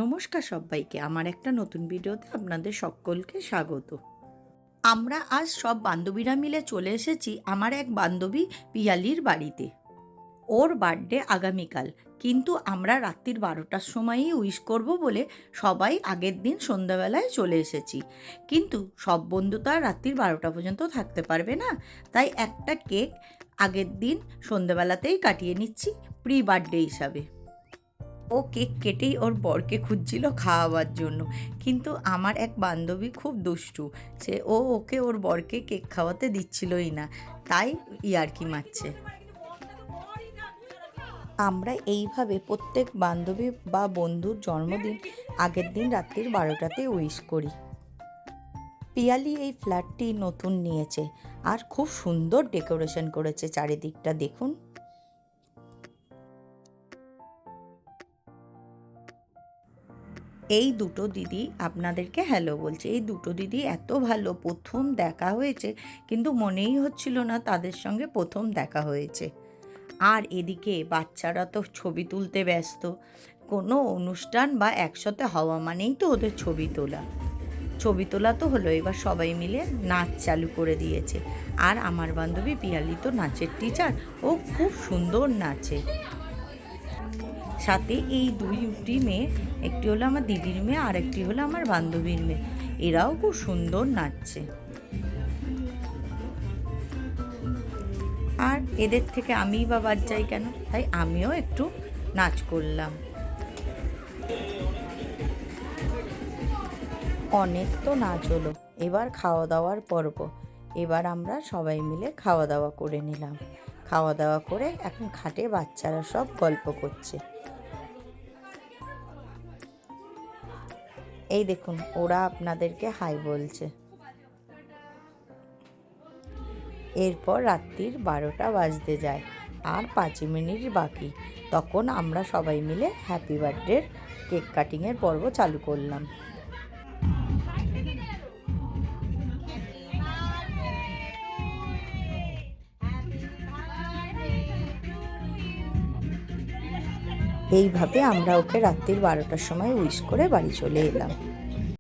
নমস্কার সবাইকে, আমার একটা নতুন ভিডিওতে আপনাদের সকলকে স্বাগত। আমরা আজ সব বান্ধবীরা মিলে চলে এসেছি আমার এক বান্ধবী পিয়ালির বাড়িতে। ওর বার্থডে আগামীকাল, কিন্তু আমরা রাত্রির 12টার সময়ই উইশ করব বলে সবাই আগের দিন সন্ধ্যাবেলায় চলে এসেছি। কিন্তু সব বন্ধু তো আর রাত্রির 12টা পর্যন্ত থাকতে পারবে না, তাই একটা কেক আগের দিন সন্ধ্যাবেলাতেই কাটিয়ে নিচ্ছি প্রি বার্থডে হিসাবে। ও কেক কেটেই ওর বরকে খুঁজছিল খাওয়াবার জন্য, কিন্তু আমার এক বান্ধবী খুব দুষ্টু, ওকে ওর বরকে কেক খাওয়াতে দিচ্ছিলই না, তাই ইয়ার্কি মারছে। আমরা এইভাবে প্রত্যেক বান্ধবী বা বন্ধুর জন্মদিন আগের দিন রাত্রির 12টাতে উইশ করি। পিয়ালি এই ফ্ল্যাটটি নতুন নিয়েছে আর খুব সুন্দর ডেকোরেশন করেছে, চারিদিকটা দেখুন। এই দুটো দিদি আপনাদেরকে হ্যালো বলছে। এই দুটো দিদি এত ভালো, প্রথম দেখা হয়েছে কিন্তু মনেই হচ্ছিল না তাদের সঙ্গে প্রথম দেখা হয়েছে। আর এদিকে বাচ্চারা তো ছবি তুলতে ব্যস্ত, কোনো অনুষ্ঠান বা একসাথে হওয়া মানেই তো ওদের ছবি তোলা তো হলো, এবার সবাই মিলে নাচ চালু করে দিয়েছে। আর আমার বান্ধবী পিয়ালি তো নাচের টিচার, ও খুব সুন্দর নাচে। সাথে এই দুইটি মেয়ে, একটি হলো আমার দিদির মেয়ে আর একটি হলো আমার বান্ধবীর মেয়ে, এরাও খুব সুন্দর নাচছে। আর এদের থেকে আমিই বা বাদ যাই কেন, তাই আমিও একটু নাচ করলাম। অনেক তো নাচ হলো, এবার খাওয়া দাওয়ার পর্ব। এবার আমরা সবাই মিলে খাওয়া দাওয়া করে নিলাম। খাওয়া দাওয়া করে এখন খাটে বাচ্চারা সব গল্প করছে। এই দেখুন, ওরা আপনাদেরকে হাই বলছে। এরপর রাত্রির 12টা বাজতে যায়, আর 5 মিনিট বাকি। তখন আমরা সবাই মিলে হ্যাপি বার্থডের কেক কাটিংয়ের পর্ব চালু করলাম। এইভাবে আমরা ওকে রাত্রির 12টার সময় উইশ করে বাড়ি চলে এলাম।